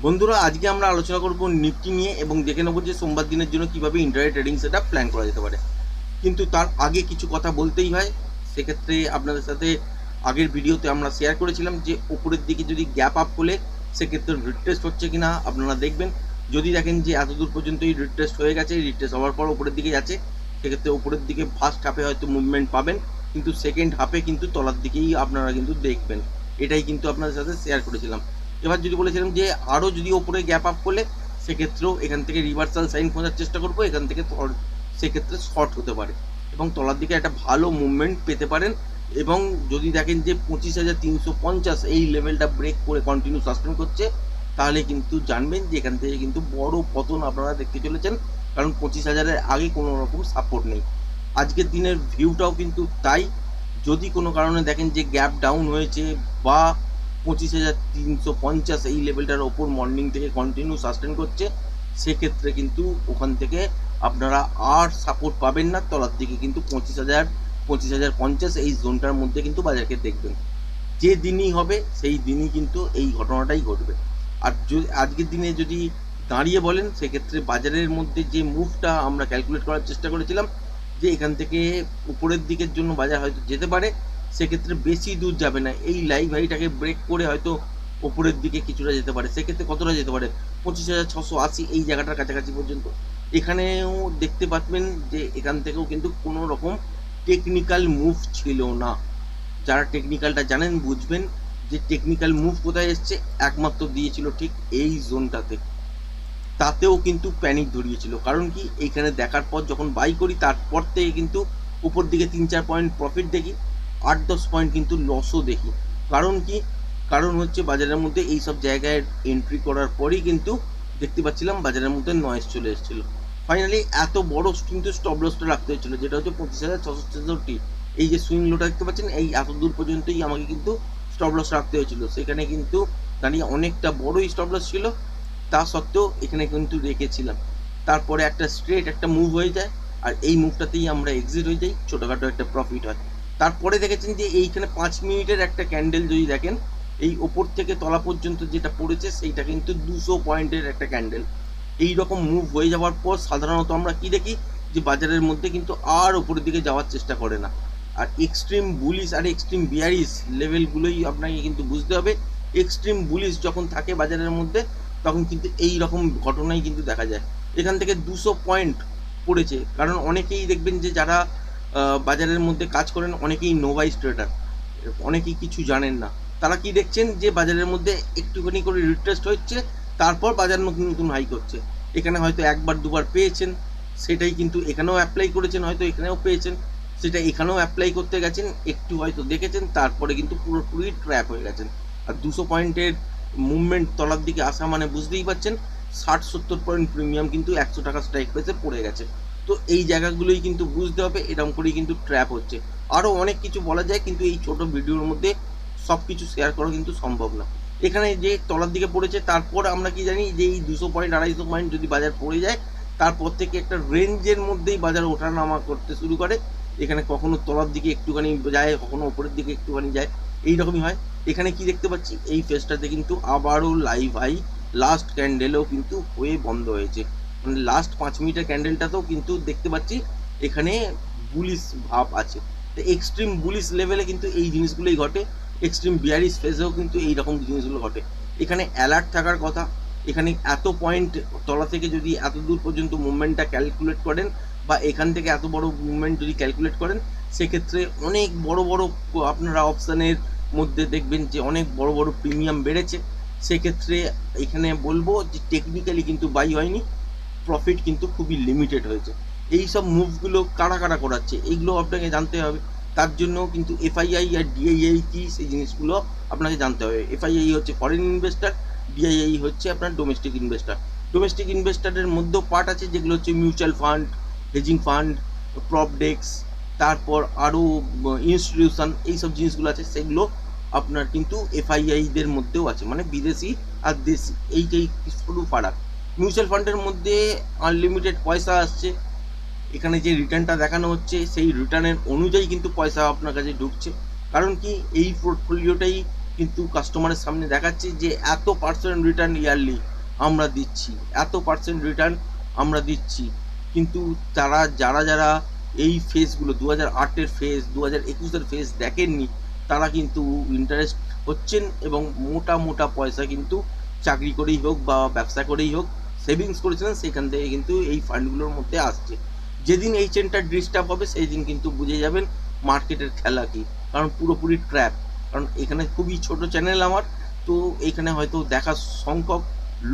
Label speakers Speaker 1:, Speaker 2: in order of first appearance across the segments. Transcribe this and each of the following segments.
Speaker 1: বন্ধুরা, আজকে আমরা আলোচনা করব নিফটি নিয়ে এবং দেখে নেব যে সোমবার দিনের জন্য কিভাবে ইন্টারডে ট্রেডিং সেটআপ প্ল্যান করা যেতে পারে। কিন্তু তার আগে কিছু কথা বলতেই হয়। সেক্ষেত্রে আপনাদের সাথে আগের ভিডিওতে আমরা শেয়ার করেছিলাম যে উপরের দিকে যদি গ্যাপ আপ হলে সেক্ষেত্রে রিট্রেস্ট হচ্ছে কিনা আপনারা দেখবেন। যদি দেখেন যে এতদূর পর্যন্তই রিট্রেস্ট হয়ে গেছে, রিট্রেস্ট হওয়ার পর উপরের দিকে যাচ্ছে, সেক্ষেত্রে উপরের দিকে ফার্স্ট হাফে হয়তো মুভমেন্ট পাবেন, কিন্তু সেকেন্ড হাফে কিন্তু তলার দিকেই আপনারা কিন্তু দেখবেন। এটাই কিন্তু আপনাদের সাথে শেয়ার করেছিলাম। এবার যদি বলেছিলাম যে আরও যদি ওপরে গ্যাপ আপ করলে সেক্ষেত্রেও এখান থেকে রিভার্সাল সাইন খোঁজার চেষ্টা করবো, এখান থেকে সেক্ষেত্রে শর্ট হতে পারে এবং তলার দিকে একটা ভালো মুভমেন্ট পেতে পারেন। এবং যদি দেখেন যে 25,350 এই লেভেলটা ব্রেক করে কন্টিনিউ সাস্টেন করছে, তাহলে কিন্তু জানবেন যে এখান থেকে কিন্তু বড় পতন আপনারা দেখতে চলেছেন, কারণ 25,000-এর আগে কোনো রকম সাপোর্ট নেই। আজকের দিনের ভিউটাও কিন্তু তাই। যদি কোনো কারণে দেখেন যে গ্যাপ ডাউন হয়েছে বা 25,350 এই লেভেলটার ওপর মর্নিং থেকে কন্টিনিউ সাস্টেন করছে, সেক্ষেত্রে কিন্তু ওখান থেকে আপনারা আর সাপোর্ট পাবেন না। তলার দিকে কিন্তু 25,050 এই জোনটার মধ্যে কিন্তু বাজারকে দেখবেন। যে দিনই হবে সেই দিনই কিন্তু এই ঘটনাটাই ঘটবে। আর যদি আজকের দিনে যদি দাঁড়িয়ে বলেন, সেক্ষেত্রে বাজারের মধ্যে যে মুভটা আমরা ক্যালকুলেট করার চেষ্টা করেছিলাম যে এখান থেকে উপরের দিকের জন্য বাজার হয়তো যেতে পারে, সেক্ষেত্রে বেশি দূর যাবে না, এই লাইভ হাইটাকে ব্রেক করে হয়তো ওপরের দিকে কিছুটা যেতে পারে। সেক্ষেত্রে কতটা যেতে পারে? 25,680 এই জায়গাটার কাছাকাছি পর্যন্ত। এখানেও দেখতে পাচ্ছেন যে এখান থেকেও কিন্তু কোনো রকম টেকনিক্যাল মুভ ছিল না। যারা টেকনিক্যালটা জানেন বুঝবেন যে টেকনিক্যাল মুভ কোথায় এসছে, একমাত্র দিয়েছিল ঠিক এই জোনটাতে। তাতেও কিন্তু প্যানিক ধরিয়েছিল। কারণ কি, এইখানে দেখার পর যখন বাই করি তারপর থেকে কিন্তু উপর দিকে 3-4 পয়েন্ট প্রফিট দেখি, 8-10 পয়েন্ট কিন্তু লসও দেখি। কারণ কি, কারণ হচ্ছে বাজারের মধ্যে এই সব জায়গায় এন্ট্রি করার পরেই কিন্তু দেখতে পাচ্ছিলাম বাজারের মধ্যে নয়েজ চলে এসেছিল। ফাইনালি এত বড় কিন্তু স্টপ লসটা রাখতে হয়েছিল, যেটা হচ্ছে 25,666। এই যে সুইং লোটা দেখতে পাচ্ছেন, এই এত দূর পর্যন্তই আমাকে কিন্তু স্টপ লস রাখতে হয়েছিল। সেখানে কিন্তু দাঁড়িয়ে অনেকটা বড়ই স্টপ লস ছিল, তা সত্ত্বেও এখানে কিন্তু রেখেছিলাম। তারপরে একটা স্ট্রেট একটা মুভ হয়ে যায়, আর এই মুভটাতেই আমরা এক্সিট হয়ে যাই, ছোটোখাটো একটা প্রফিট হয়। তারপরে দেখেছেন যে এইখানে 5 মিনিটের একটা ক্যান্ডেল যদি দেখেন, এই ওপর থেকে তলা পর্যন্ত যেটা পড়েছে সেইটা কিন্তু 200 পয়েন্টের একটা ক্যান্ডেল। এই রকম মুভ হয়ে যাওয়ার পর সাধারণত আমরা কি দেখি, যে বাজারের মধ্যে কিন্তু আর ওপরের দিকে যাওয়ার চেষ্টা করে না। আর এক্সট্রিম বুলিশ আর এক্সট্রিম বিয়ারিশ লেভেলগুলোই আপনাকে কিন্তু বুঝতে হবে। এক্সট্রিম বুলিশ যখন থাকে বাজারের মধ্যে, তখন কিন্তু এই রকম ঘটনাই কিন্তু দেখা যায়। এখান থেকে 200 পয়েন্ট পড়েছে, কারণ অনেকেই দেখবেন যে যারা বাজারের মধ্যে কাজ করেন, অনেকেই নোভাইস ট্রেডার, অনেকেই কিছু জানেন না। তারা কি দেখছেন যে বাজারের মধ্যে একটুখানি করে রিট্রেস্ট হচ্ছে, তারপর বাজার নতুন নতুন হাই করছে। এখানে হয়তো একবার দুবার পেয়েছেন, সেটাই কিন্তু এখানেও অ্যাপ্লাই করেছেন, হয়তো এখানেও পেয়েছেন, সেটা এখানেও অ্যাপ্লাই করতে গেছেন, একটু হয়তো দেখেছেন, তারপরে কিন্তু পুরোপুরি ট্র্যাপ হয়ে গেছেন। আর 200 পয়েন্টের মুভমেন্ট তলার দিকে আসা মানে বুঝতেই পারছেন 60-70 পয়েন্ট প্রিমিয়াম কিন্তু 100 টাকা স্ট্রাইক প্রাইসে পড়ে গেছে। তো এই জায়গাগুলোই কিন্তু বুঝতে হবে, এরকম করেই কিন্তু ট্র্যাপ হচ্ছে। আরও অনেক কিছু বলা যায়, কিন্তু এই ছোট ভিডিওর মধ্যে সব কিছু শেয়ার করা কিন্তু সম্ভব না। এখানে যে তলার দিকে পড়েছে, তারপর আমরা কি জানি যে এই 200 পয়েন্ট 250 পয়েন্ট যদি বাজার পড়ে যায়, তারপর থেকে একটা রেঞ্জের মধ্যেই বাজার ওঠানামা করতে শুরু করে। এখানে কখনো তলার দিকে একটুখানি যায়, কখনো ওপরের দিকে একটুখানি যায়, এইরকমই হয়। এখানে কি দেখতে পাচ্ছি, এই ফেজটাতে কিন্তু আবারও লাইভ হাই লাস্ট ক্যান্ডেলও কিন্তু হয়ে বন্ধ হয়েছে। মানে লাস্ট 5 মিনিটের ক্যান্ডেলটাতেও কিন্তু দেখতে পাচ্ছি এখানে বুলিশ ভাব আছে। তো এক্সট্রিম বুলিশ লেভেলে কিন্তু এই জিনিসগুলোই ঘটে, এক্সট্রিম বিয়ারিশ ফেজেও কিন্তু এই রকম জিনিসগুলো ঘটে। এখানে অ্যালার্ট থাকার কথা। এখানে এত পয়েন্ট তলা থেকে যদি এত দূর পর্যন্ত মুভমেন্টটা ক্যালকুলেট করেন, বা এখান থেকে এত বড় মুভমেন্ট যদি ক্যালকুলেট করেন, সেক্ষেত্রে অনেক বড় বড় আপনারা অপশানের মধ্যে দেখবেন যে অনেক বড় বড় প্রিমিয়াম বেড়েছে। সেক্ষেত্রে এখানে বলবো যে টেকনিক্যালি কিন্তু বাই হয়নি, প্রফিট কিন্তু খুবই লিমিটেড হয়েছে। এই সব মুভগুলো কারা কারা করাচ্ছে, এইগুলো আপনাকে জানতে হবে। তার জন্য কিন্তু এফআইআই আর ডিআইআই কি, সেই জিনিসগুলো আপনাকে জানতে হবে। এফআইআই হচ্ছে ফরেন ইনভেস্টার, ডিআইআই হচ্ছে আপনার ডোমেস্টিক ইনভেস্টার। ডোমেস্টিক ইনভেস্টারের মধ্যেও পার্ট আছে, যেগুলো হচ্ছে mutual fund, hedging fund, prop ডেক্স, তারপর আরও ইনস্টিটিউশন, এইসব জিনিসগুলো আছে, সেগুলো আপনার কিন্তু এফআইআইদের মধ্যেও আছে, মানে বিদেশি আর দেশি, এইটাই শুধু ফারাক। মিউচুয়াল ফান্ডের মধ্যে আনলিমিটেড পয়সা আসছে, এখানে যে রিটার্নটা দেখানো হচ্ছে সেই রিটার্নের অনুযায়ী কিন্তু পয়সা আপনার কাছে ঢুকছে। কারণ কি, এই পোর্টফোলিওটাই কিন্তু কাস্টমারের সামনে দেখাচ্ছে যে এত পার্সেন্ট রিটার্ন ইয়ারলি, আমরা দিচ্ছি, এত পার্সেন্ট রিটার্ন আমরা দিচ্ছি। কিন্তু যারা যারা যারা এই ফেজগুলো 2008-এর ফেজ 2021-এর ফেজ দেখেননি, তারা কিন্তু ইন্টারেস্ট হচ্ছেন এবং মোটা মোটা পয়সা কিন্তু চাকরি করেই হোক বা ব্যবসা করেই হোক সেভিংস করেছিলেন, সেখান থেকে কিন্তু এই ফান্ডগুলোর মধ্যে আসছে। যেদিন এই চেনটা ডিস্টার্ব হবে সেই দিন কিন্তু বুঝে যাবেন মার্কেটের খেলা কি, কারণ পুরোপুরি ট্র্যাপ। কারণ এখানে খুবই ছোট চ্যানেল আমার, তো এখানে হয়তো দেখার সংখ্যক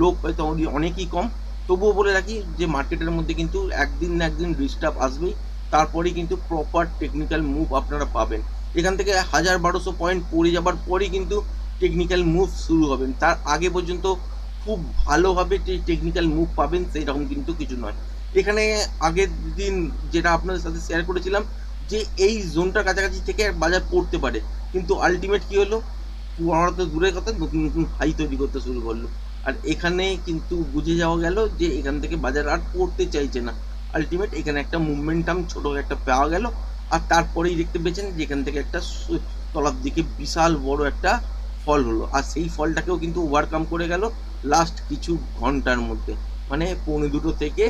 Speaker 1: লোক হয়তো অনেকই কম। তবুও বলে রাখি যে মার্কেটের মধ্যে কিন্তু একদিন না একদিন ডিস্টার্ব আসবেই, তারপরেই কিন্তু প্রপার টেকনিক্যাল মুভ আপনারা পাবেন। এখান থেকে 1000-1200 পয়েন্ট পড়ে যাবার পরই কিন্তু টেকনিক্যাল মুভ শুরু হবেন, তার আগে পর্যন্ত খুব ভালোভাবে যে টেকনিক্যাল মুভ পাবেন সেই রকম কিন্তু কিছু নয়। এখানে আগের দিন যেটা আপনাদের সাথে শেয়ার করেছিলাম যে এই জোনটার কাছাকাছি থেকে বাজার পড়তে পারে, কিন্তু আলটিমেট কি হলো, পড়াটা তো দূরের কথা, নতুন নতুন হাই তৈরি করতে শুরু করলো। আর এখানে কিন্তু বুঝে যাওয়া গেল যে এখান থেকে বাজার আর পড়তে চাইছে না। আলটিমেট এখানে একটা মুভমেন্টাম ছোট একটা পাওয়া গেল, আর তারপরেই দেখতে পেয়েছেন যে এখান থেকে একটা তলার দিকে বিশাল বড় একটা ফল হলো, আর সেই ফলটাকেও কিন্তু ওভারকাম করে গেল লাস্ট কিছু ঘন্টার মধ্যে। মানে 1:45 থেকে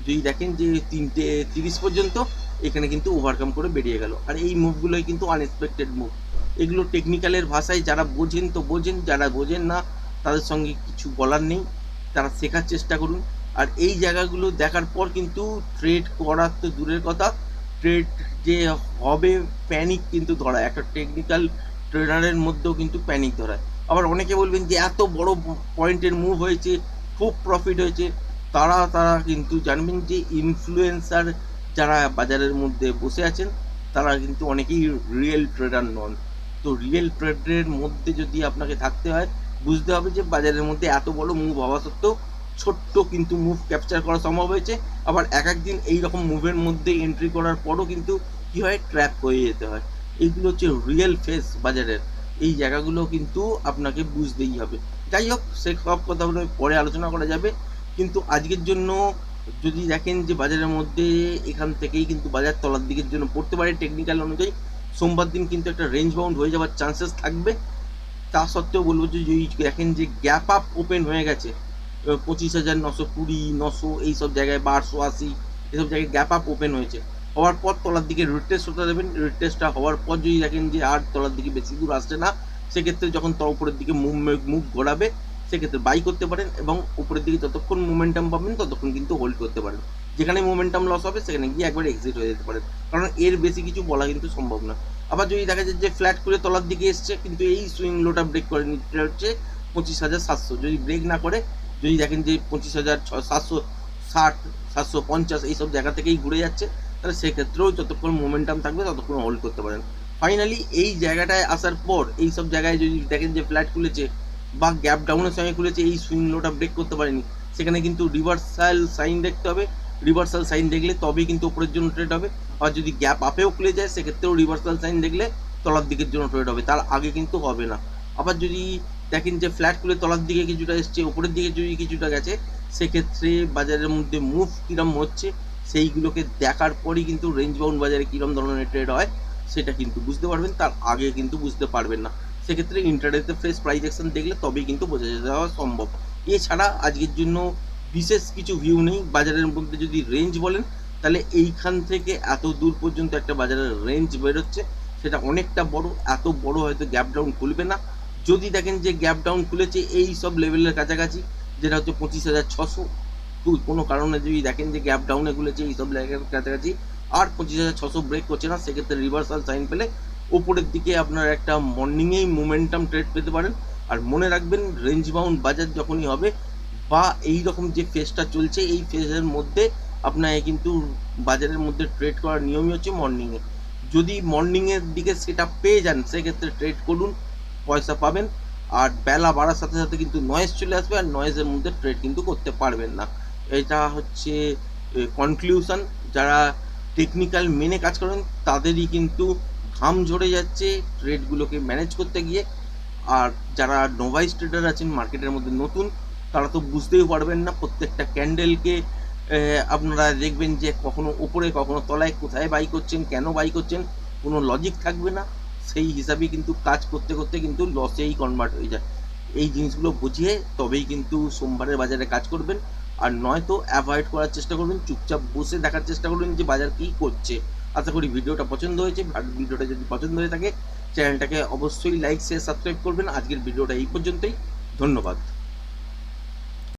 Speaker 1: যদি দেখেন যে 3:30 পর্যন্ত এখানে কিন্তু ওভারকাম করে বেরিয়ে গেল। আর এই মুভগুলোই কিন্তু আনএক্সপেক্টেড মুভ। এগুলো টেকনিক্যালের ভাষায় যারা বোঝেন তো বোঝেন, যারা বোঝেন না তাদের সঙ্গে কিছু বলার নেই, তারা শেখার চেষ্টা করুন। আর এই জায়গাগুলো দেখার পর কিন্তু ট্রেড করার তো দূরের কথা, ট্রেড যে হবে প্যানিক কিন্তু ধরায়, একটা টেকনিক্যাল ট্রেডারের মধ্যেও কিন্তু প্যানিক ধরায়। আবার অনেকে বলবেন যে এত বড় পয়েন্টের মুভ হয়েছে, খুব প্রফিট হয়েছে, তারা তারা কিন্তু জানবেন যে ইনফ্লুয়েন্সার যারা বাজারের মধ্যে বসে আছেন তারা কিন্তু অনেকেই রিয়েল ট্রেডার নন। তো রিয়েল ট্রেডের মধ্যে যদি আপনাকে থাকতে হয়, বুঝতে হবে যে বাজারের মধ্যে এত বড় মুভ হওয়া সত্ত্বেও ছোট্ট কিন্তু মুভ ক্যাপচার করা সম্ভব হয়েছে। আবার এক একদিন এইরকম মুভের মধ্যে এন্ট্রি করার পরও কিন্তু কী হয়, ট্র্যাপ হয়ে যেতে হয়। এইগুলো হচ্ছে রিয়েল ফেস বাজারের, এই জায়গাগুলো কিন্তু আপনাকে বুঝতেই হবে। যাই হোক, সে সব কথাগুলো পরে আলোচনা করা যাবে, কিন্তু আজকের জন্য যদি দেখেন যে বাজারের মধ্যে এখান থেকেই কিন্তু বাজার তলার দিকের জন্য পড়তে পারে টেকনিক্যাল অনুযায়ী, সোমবার দিন কিন্তু একটা রেঞ্জ বাউন্ড হয়ে যাওয়ার চান্সেস থাকবে। তা সত্ত্বেও বলবো যে যদি দেখেন যে গ্যাপ আপ ওপেন হয়ে গেছে 25,920, 900 এইসব জায়গায়, 1280 এসব জায়গায় গ্যাপ আপ ওপেন হয়েছে, হওয়ার পর তলার দিকে রিটেস্ট হতে দেবেন। রিটেস্টটা হওয়ার পর যদি দেখেন যে আর তলার দিকে বেশি দূর আসছে না, সেক্ষেত্রে যখন উপরের দিকে মুভ ঘোরাবে সেক্ষেত্রে বাই করতে পারেন, এবং উপরের দিকে যতক্ষণ মোমেন্টাম পাবেন ততক্ষণ কিন্তু হোল্ড করতে পারেন। যেখানে মোমেন্টাম লস হবে সেখানে গিয়ে একবার এক্সিট হয়ে যেতে পারেন, কারণ এর বেশি কিছু বলা কিন্তু সম্ভব না। আবার যদি দেখা যায় যে ফ্ল্যাট করে তলার দিকে এসছে কিন্তু এই সুইং লোটা ব্রেক করে নিতে হচ্ছে 25,700, যদি ব্রেক না করে, যদি দেখেন যে 25,760, 750 এইসব জায়গা থেকেই ঘুরে যাচ্ছে, তাহলে সেক্ষেত্রেও যতক্ষণ মোমেন্টাম থাকবে ততক্ষণ হোল্ড করতে পারেন। ফাইনালি এই জায়গাটায় আসার পর এই সব জায়গায় যদি দেখেন যে ফ্ল্যাট খুলেছে বা গ্যাপ ডাউনের সঙ্গে খুলেছে, এই সুইং লোটা ব্রেক করতে পারেনি, সেখানে কিন্তু রিভার্সাল সাইন দেখতে হবে। রিভার্সাল সাইন দেখলে তবেই কিন্তু উপরের জন্য ট্রেড হবে। আর যদি গ্যাপ আপেও খুলে যায় সেক্ষেত্রেও রিভার্সাল সাইন দেখলে তলার দিকের জন্য ট্রেড হবে, তার আগে কিন্তু হবে না। আবার যদি দেখেন যে ফ্ল্যাট খুলে তলার দিকে কিছুটা এসছে, উপরের দিকে যদি কিছুটা গেছে, সেক্ষেত্রে বাজারের মধ্যে মুভ কীরকম হচ্ছে সেইগুলোকে দেখার পরই কিন্তু রেঞ্জ বাউন্ড বাজারে কীরকম ধরনের ট্রেড হয় সেটা কিন্তু বুঝতে পারবেন, তার আগে কিন্তু বুঝতে পারবেন না। সেক্ষেত্রে ইন্টারডেতে ফ্রেশ প্রাইস অ্যাকশন দেখলে তবেই কিন্তু বোঝা যাওয়া সম্ভব। এছাড়া আজকের জন্য বিশেষ কিছু ভিউ নেই। বাজারের মধ্যে যদি রেঞ্জ বলেন, তাহলে এইখান থেকে এত দূর পর্যন্ত একটা বাজারের রেঞ্জ বেরোচ্ছে, সেটা অনেকটা বড়। এত বড় হয়তো গ্যাপ ডাউন খুলবে না। যদি দেখেন যে গ্যাপ ডাউন খুলেছে এই সব লেভেলের কাছাকাছি, যেটা হচ্ছে 25,600, কোনো কারণে যদি দেখেন যে গ্যাপ ডাউনে খুলেছে এই সব লেভেলের কাছাকাছি আর 25,600 ব্রেক করছে না, সেক্ষেত্রে রিভার্সাল সাইন পেলে উপরের দিকে আপনার একটা মর্নিংয়েই মোমেন্টাম ট্রেড পেতে পারেন। আর মনে রাখবেন, রেঞ্জ বাউন্ড বাজার যখনই হবে বা এই রকম যে ফেজটা চলছে এই ফেজের মধ্যে আপনাকে কিন্তু বাজারের মধ্যে ট্রেড করার নিয়মই হচ্ছে মর্নিংয়ে। যদি মর্নিংয়ের দিকে সেটা পেয়ে যান সেক্ষেত্রে ট্রেড করুন, পয়সা পাবেন। আর বেলা বাড়ার সাথে সাথে কিন্তু নয়েজ চলে আসবে, আর নয়েজের মধ্যে ট্রেড কিন্তু করতে পারবেন না। এটা হচ্ছে কনক্লিউশন। যারা টেকনিক্যাল মেনে কাজ করেন তাদেরই কিন্তু ঘাম ঝরে যাচ্ছে ট্রেডগুলোকে ম্যানেজ করতে গিয়ে। আর যারা নোভাইস ট্রেডার আছেন মার্কেটের মধ্যে নতুন, তারা তো বুঝতেই পারবেন না। প্রত্যেকটা ক্যান্ডেলকে আপনারা দেখবেন যে কখনো ওপরে কখনো তলায়, কোথায় বাই করছেন, কেন বাই করছেন, কোনো লজিক থাকবে না। সেই হিসাবেই কিন্তু কাজ করতে করতে কিন্তু লসেই কনভার্ট হয়ে যায়। এই জিনিসগুলো বুঝিয়ে তবেই কিন্তু সোমবারের বাজারে কাজ করবেন। আর নয়তো অ্যাভয়েড করার চেষ্টা করবেন, চুপচাপ বসে দেখার চেষ্টা করবেন যে বাজার কী করছে। আশা করি ভিডিওটা পছন্দ হয়েছে। আর ভিডিওটা যদি পছন্দ হয়ে থাকে চ্যানেলটাকে অবশ্যই লাইক শেয়ার সাবস্ক্রাইব করবেন। আজকের ভিডিওটা এই পর্যন্তই। ধন্যবাদ।